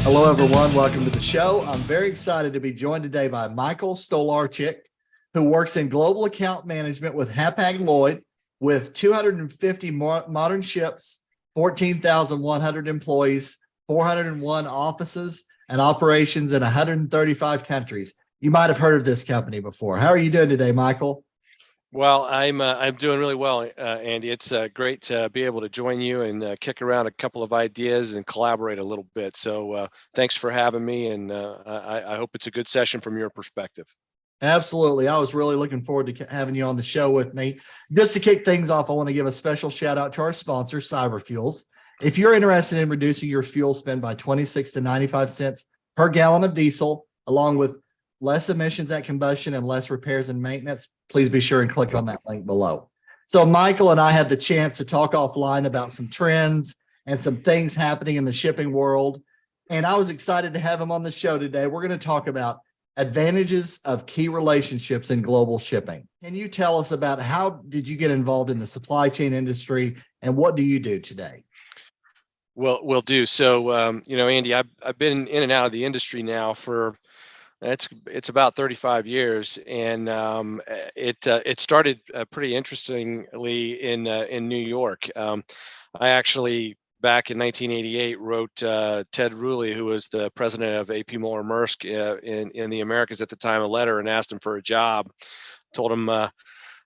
Hello, everyone. Welcome to the show. I'm very excited to be joined today by Michael Stolarczyk, who works in global account management with Hapag-Lloyd with 250 modern ships, 14,100 employees, 401 offices, and operations in 135 countries. You might have heard of this company before. How are you doing today, Michael? Well, I'm doing really well, Andy. It's great to be able to join you and kick around a couple of ideas and collaborate a little bit. So thanks for having me, and I hope it's a good session from your perspective. Absolutely. I was really looking forward to having you on the show with me. Just to kick things off, I want to give a special shout out to our sponsor, CyberFuels. If you're interested in reducing your fuel spend by 26 to 95 cents per gallon of diesel, along with less emissions at combustion and less repairs and maintenance, please be sure and click on that link below. So Michael and I had the chance to talk offline about some trends and some things happening in the shipping world. And I was excited to have him on the show today. We're going to talk about advantages of key relationships in global shipping. Can you tell us about how did you get involved in the supply chain industry and what do you do today? Well, will do. So, Andy, I've been in and out of the industry now for it's about 35 years, and it started pretty interestingly in New York. I actually back in 1988 wrote Ted Ruley, who was the president of AP Moller Maersk in the Americas at the time, a letter and asked him for a job. Told him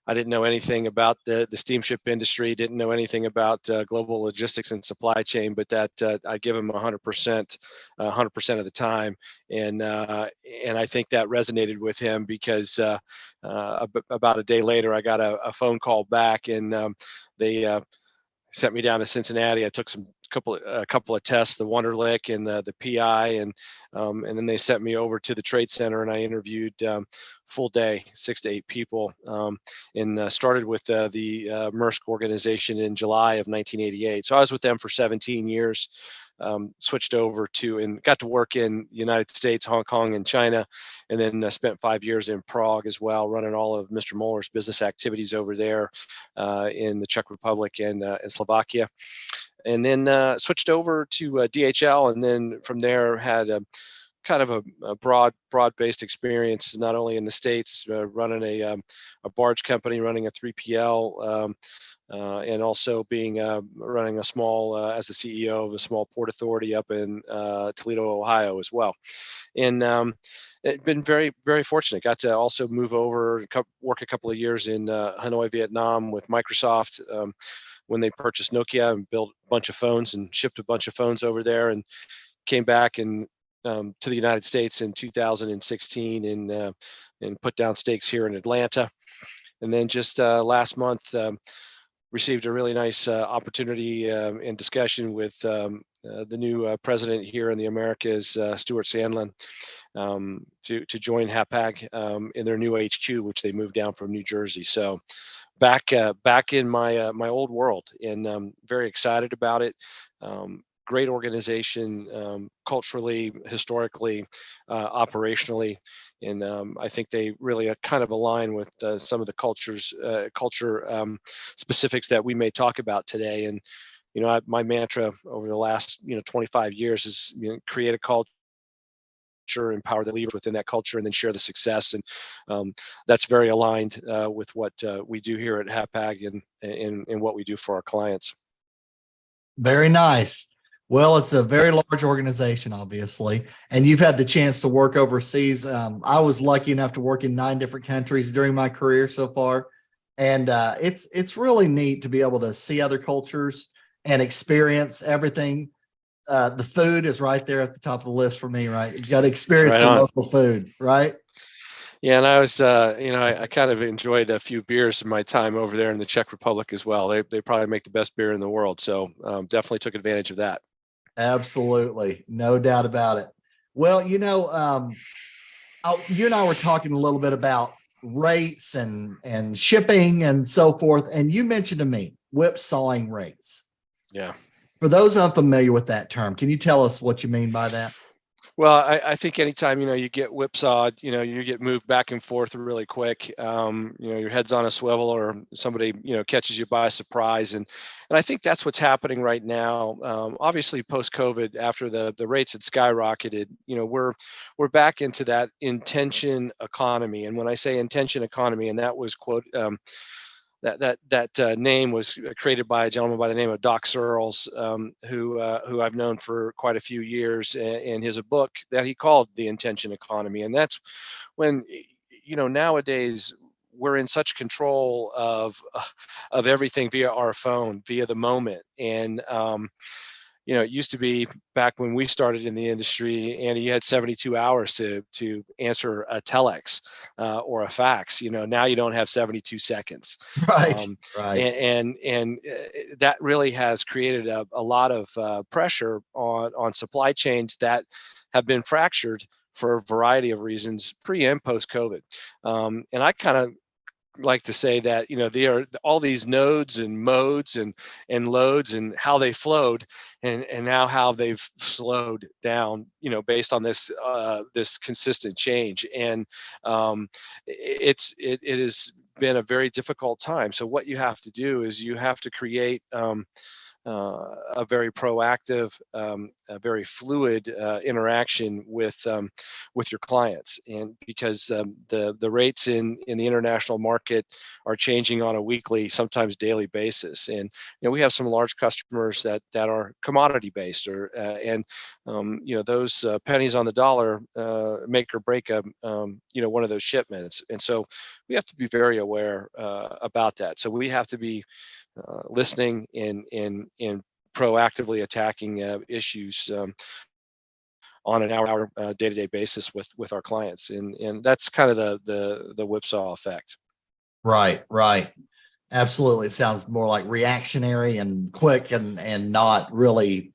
I didn't know anything about the steamship industry, didn't know anything about global logistics and supply chain, but that I give him 100%, 100% of the time, and I think that resonated with him because about a day later I got a phone call back, and they sent me down to Cincinnati. I took a couple of tests, the Wonderlic and the PI, and then they sent me over to the trade center, and I interviewed full day, 6 to 8 people, and started with the Maersk organization in July of 1988. So I was with them for 17 years. Switched over to and got to work in the United States, Hong Kong, and China, and then spent 5 years in Prague as well, running all of Mr. Moller's business activities over there in the Czech Republic and Slovakia. And then switched over to DHL, and then from there had kind of a broad-based experience, not only in the States, running a barge company, running a 3PL, and also being running a small, as the CEO of a small port authority up in Toledo, Ohio as well. And it's been very, very fortunate. Got to also move over and work a couple of years in Hanoi, Vietnam with Microsoft when they purchased Nokia and built a bunch of phones and shipped a bunch of phones over there, and came back and to the United States in 2016 and put down stakes here in Atlanta. And then just last month, received a really nice opportunity in discussion with the new president here in the Americas, Stuart Sandlin, to join Hapag in their new HQ, which they moved down from New Jersey. So back in my old world, and very excited about it. Great organization, culturally, historically, operationally, and I think they really kind of align with some of the culture specifics that we may talk about today. And my mantra over the last 25 years is create a culture, empower the leaders within that culture, and then share the success. And that's very aligned with what we do here at Hapag and what we do for our clients. Very nice. Well, it's a very large organization, obviously, and you've had the chance to work overseas. I was lucky enough to work in 9 different countries during my career so far, and it's really neat to be able to see other cultures and experience everything. The food is right there at the top of the list for me, right? You got to experience the local food, right? Yeah, and I was, I kind of enjoyed a few beers in my time over there in the Czech Republic as well. They probably make the best beer in the world, so definitely took advantage of that. Absolutely. No doubt about it. Well, you and I were talking a little bit about rates and shipping and so forth. And you mentioned to me whipsawing rates. Yeah. For those unfamiliar with that term, can you tell us what you mean by that? Well, I think anytime, you get whipsawed, you get moved back and forth really quick. Your head's on a swivel or somebody, catches you by surprise. And I think that's what's happening right now. Obviously post COVID, after the rates had skyrocketed, we're back into that intention economy. And when I say intention economy, and that was quote, that name was created by a gentleman by the name of Doc Searles, who I've known for quite a few years, and his a book that he called The Intention Economy. And that's when, nowadays we're in such control of everything via our phone, via the moment. And it used to be back when we started in the industry, and you had 72 hours to answer a telex or a fax. Now you don't have 72 seconds, Right. um, Right. and that really has created a lot of pressure on supply chains that have been fractured for a variety of reasons, pre and post COVID. And I kind of like to say that, they are all these nodes and modes and loads and how they flowed, and now how they've slowed down, based on this consistent change. And it has been a very difficult time. So what you have to do is you have to create a very proactive, a very fluid interaction with your clients. And because the rates in the international market are changing on a weekly, sometimes daily basis. And we have some large customers that are commodity based, or those pennies on the dollar make or break one of those shipments. And so we have to be very aware about that. So we have to be listening and proactively attacking issues on an hour day-to-day basis with our clients. And that's kind of the whipsaw effect. Right. Right. Absolutely. It sounds more like reactionary and quick and not really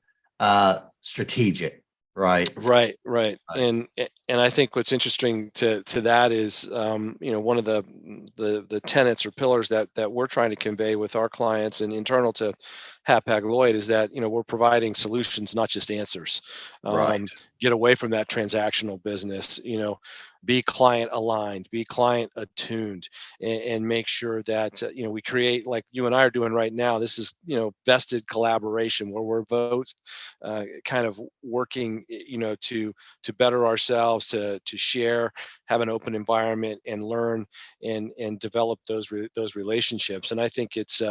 strategic. Right. Right. Right. And I think what's interesting to that is, one of the tenets or pillars that we're trying to convey with our clients and internal to Hapag Lloyd is that, we're providing solutions, not just answers. Right. Get away from that transactional business. Be client aligned, be client attuned, and make sure that we create, like you and I are doing right now. This is vested collaboration where we're both kind of working, to better ourselves, to share, have an open environment, and learn and develop those relationships. And I think it's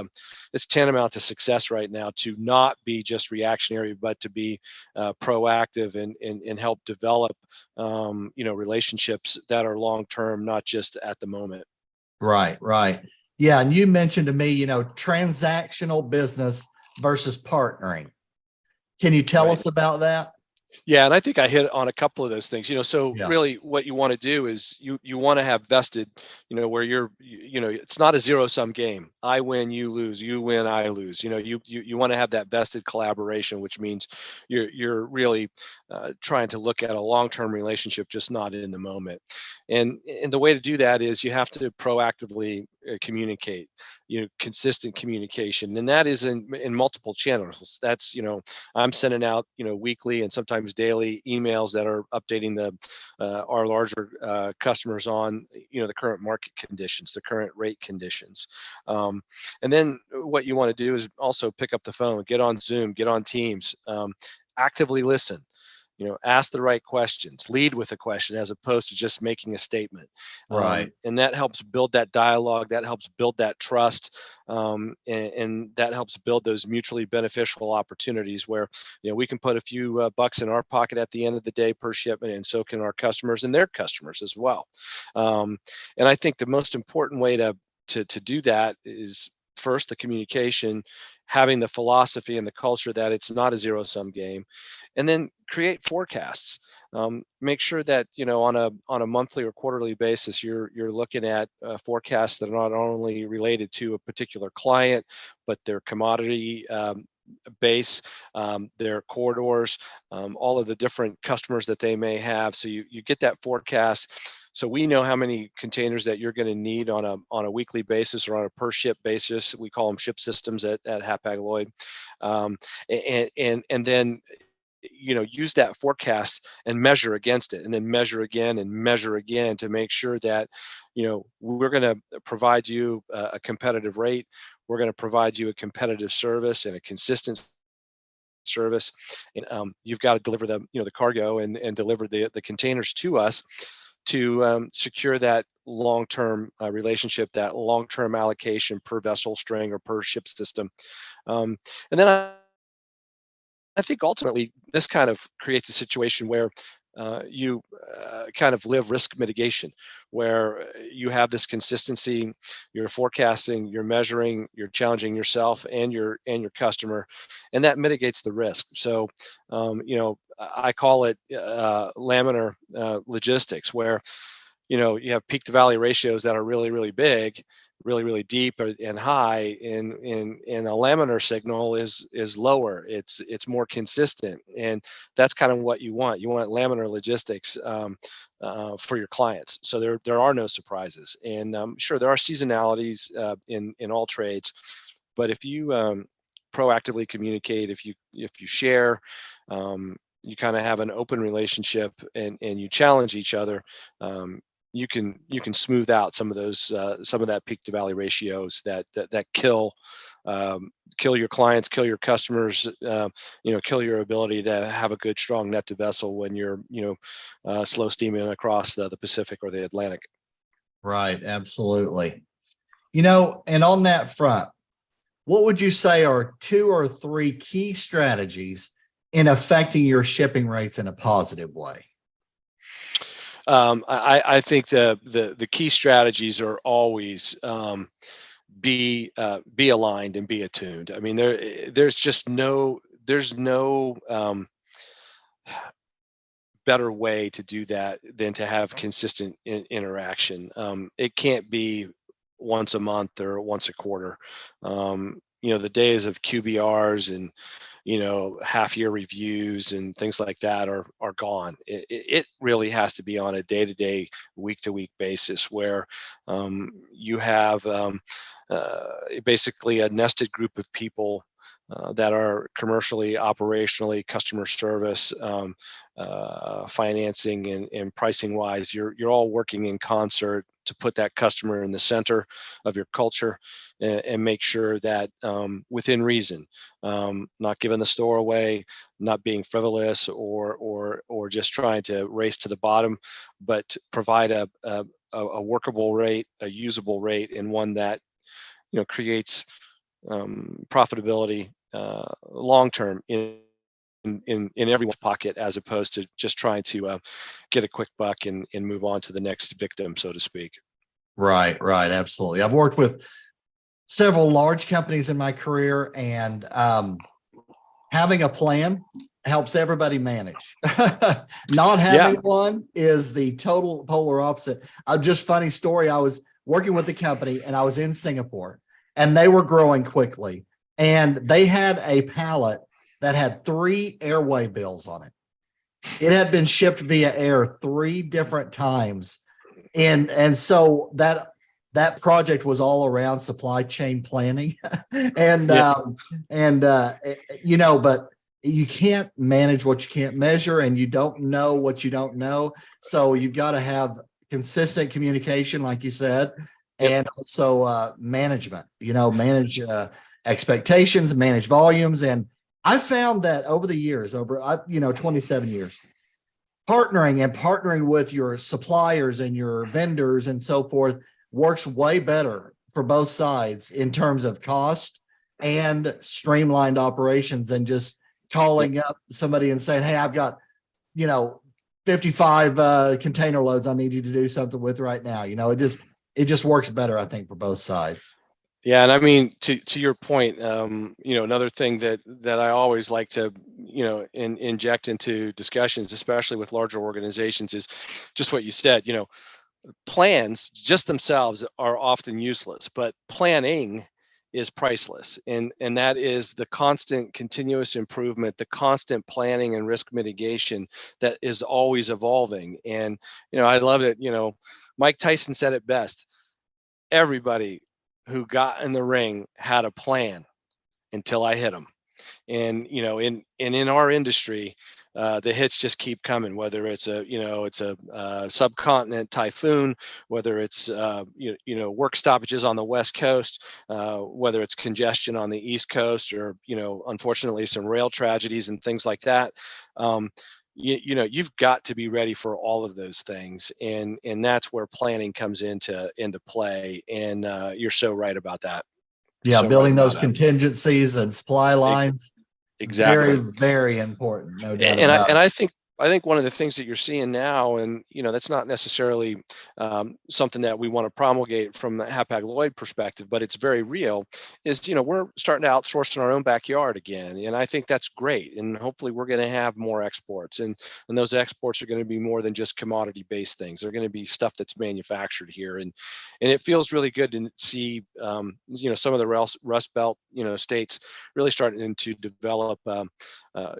tantamount to success right now to not be just reactionary, but to be proactive and help develop relationships that are long term, not just at the moment. Right. Right. Yeah. And you mentioned to me, transactional business versus partnering. Can you tell Right. us about that? Yeah, and I think I hit on a couple of those things. So Yeah. really what you want to do is you want to have vested, where it's not a zero sum game. I win, you lose, you win, I lose. You want to have that vested collaboration, which means you're really trying to look at a long-term relationship, just not in the moment. And the way to do that is you have to proactively communicate, consistent communication. And that is in multiple channels. That's, I'm sending out, weekly and sometimes daily emails that are updating our larger customers on, the current market conditions, the current rate conditions. And then what you want to do is also pick up the phone, get on Zoom, get on Teams, actively listen. Ask the right questions, lead with a question as opposed to just making a statement. Right. And that helps build that dialogue, that helps build that trust, and that helps build those mutually beneficial opportunities where, we can put a few bucks in our pocket at the end of the day per shipment, and so can our customers and their customers as well. And I think the most important way to do that is first the communication, having the philosophy and the culture that it's not a zero sum game, and then create forecasts. Make sure that on a monthly or quarterly basis you're looking at forecasts that are not only related to a particular client, but their commodity base, their corridors, all of the different customers that they may have. So you get that forecast. So we know how many containers that you're going to need on a weekly basis or on a per ship basis. We call them ship systems at Hapag Lloyd, and then use that forecast and measure against it, and then measure again and measure again to make sure that we're going to provide you a competitive rate, we're going to provide you a competitive service and a consistent service, and you've got to deliver the cargo and deliver the containers to us to secure that long-term relationship, that long-term allocation per vessel string or per ship system. And then I think ultimately this kind of creates a situation where you kind of live risk mitigation, where you have this consistency, you're forecasting, you're measuring, you're challenging yourself and your customer, and that mitigates the risk. So, I call it laminar logistics, where you have peak to valley ratios that are really, really big, really, really deep and high, and a laminar signal is lower. It's more consistent, and that's kind of what you want. You want laminar logistics for your clients, so there are no surprises. And sure, there are seasonalities in all trades, but if you proactively communicate, if you share, you kind of have an open relationship, and you challenge each other, you can smooth out some of that peak to valley ratios that kill your clients, kill your customers, kill your ability to have a good strong net to vessel when you're slow steaming across the Pacific or the Atlantic. Right, absolutely. And on that front, what would you say are 2 or 3 key strategies in affecting your shipping rates in a positive way? I think the key strategies are always be aligned and be attuned. I mean, there's no better way to do that than to have consistent interaction. It can't be once a month or once a quarter. The days of QBRs and half year reviews and things like that are gone. It really has to be on a day-to-day, week-to-week basis, where you have basically a nested group of people that are commercially, operationally, customer service, financing, and pricing wise. You're all working in concert to put that customer in the center of your culture, and make sure that within reason, not giving the store away, not being frivolous or just trying to race to the bottom, but provide a workable rate, a usable rate, and one that creates profitability long term in everyone's pocket, as opposed to just trying to get a quick buck and move on to the next victim, so to speak. Right, absolutely. I've worked with several large companies in my career, and having a plan helps everybody manage. Not having one is the total polar opposite. Just funny story. I was working with a company, and I was in Singapore, and they were growing quickly, and they had a pallet that had 3 airway bills on it. It had been shipped via air 3 different times. And so that project was all around supply chain planning. But you can't manage what you can't measure, and you don't know what you don't know. So you've got to have consistent communication, like you said, and also management, manage expectations, manage volumes. And I found that over the years, 27 years, partnering with your suppliers and your vendors and so forth works way better for both sides in terms of cost and streamlined operations than just calling up somebody and saying, hey, I've got 55 container loads I need you to do something with right now. It just works better, I think, for both sides. Yeah, and I mean, to your point, another thing that I always like to inject into discussions, especially with larger organizations, is just what you said. Plans just themselves are often useless, but planning is priceless, and that is the constant continuous improvement, the constant planning and risk mitigation that is always evolving. And I love it. Mike Tyson said it best: everybody who got in the ring had a plan until I hit them. And in our industry, the hits just keep coming. Whether it's a subcontinent typhoon, whether it's work stoppages on the West Coast, whether it's congestion on the East Coast, or unfortunately some rail tragedies and things like that. You've got to be ready for all of those things, and that's where planning comes into play. And you're so right about that. Yeah, So right building those about that. contingencies and supply lines, very, Exactly. very important, no doubt And about it. I think one of the things that you're seeing now, and that's not necessarily something that we want to promulgate from the Hapag-Lloyd perspective, but it's very real. Is we're starting to outsource in our own backyard again, and I think that's great. And hopefully, we're going to have more exports, and those exports are going to be more than just commodity-based things. They're going to be stuff that's manufactured here, and it feels really good to see some of the Rust Belt states really starting to develop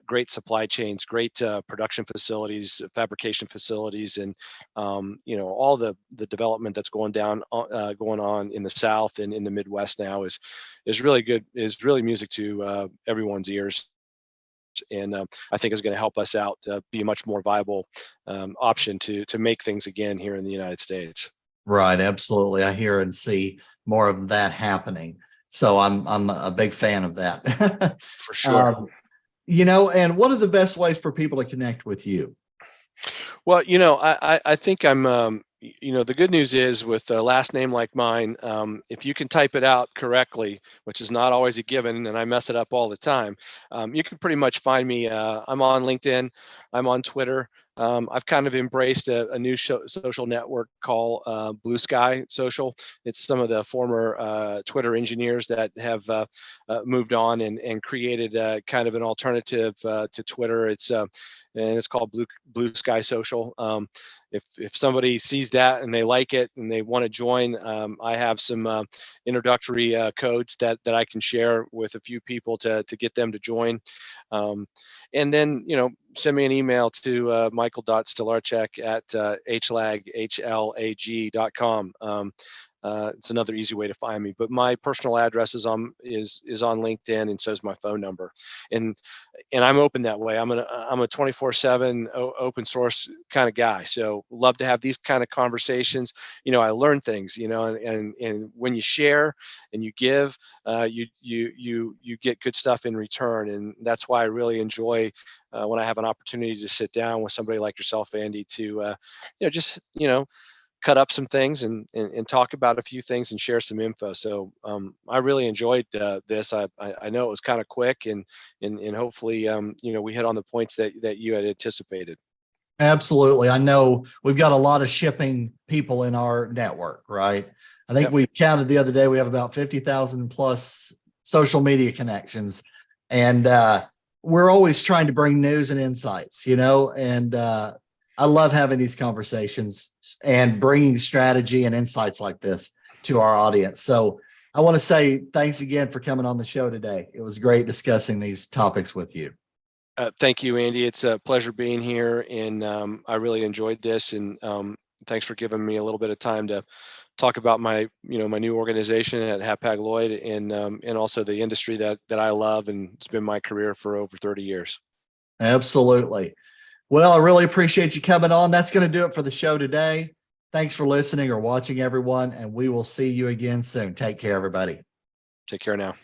great supply chains, great production facilities, fabrication facilities, and all the development that's going on in the South and in the Midwest now is really good, is really music to everyone's ears. And I think is going to help us out be a much more viable option to make things again here in the United States. Right, absolutely. I hear and see more of that happening. So I'm a big fan of that. For sure. And what are the best ways for people to connect with you? Well, I think I'm, the good news is with a last name like mine, if you can type it out correctly, which is not always a given, and I mess it up all the time, you can pretty much find me. I'm on LinkedIn, I'm on Twitter. I've kind of embraced a new social network called Blue Sky Social. It's some of the former Twitter engineers that have moved on and created kind of an alternative to Twitter. And it's called Blue Sky Social. If somebody sees that and they like it and they want to join, I have some introductory codes that I can share with a few people to get them to join. And then send me an email to michael.stolarczyk@hlag.com. It's another easy way to find me. But my personal address is on LinkedIn, and so is my phone number. And I'm open that way. I'm a 24/7 open source kind of guy. So love to have these kind of conversations. I learn things. And when you share and you give, you get good stuff in return. And that's why I really enjoy when I have an opportunity to sit down with somebody like yourself, Andy, to just cut up some things and talk about a few things and share some info. So I really enjoyed this. I know it was kind of quick, and hopefully we hit on the points that you had anticipated. Absolutely. I know we've got a lot of shipping people in our network, right? I think Yep. we counted the other day, we have about 50,000 plus social media connections. And we're always trying to bring news and insights, and I love having these conversations and bringing strategy and insights like this to our audience. So I want to say thanks again for coming on the show today. It was great discussing these topics with you. Thank you, Andy. It's a pleasure being here, and I really enjoyed this. And thanks for giving me a little bit of time to talk about my new organization at Hapag-Lloyd, and also the industry that I love, and it's been my career for over 30 years. Absolutely. Well, I really appreciate you coming on. That's going to do it for the show today. Thanks for listening or watching, everyone, and we will see you again soon. Take care, everybody. Take care now.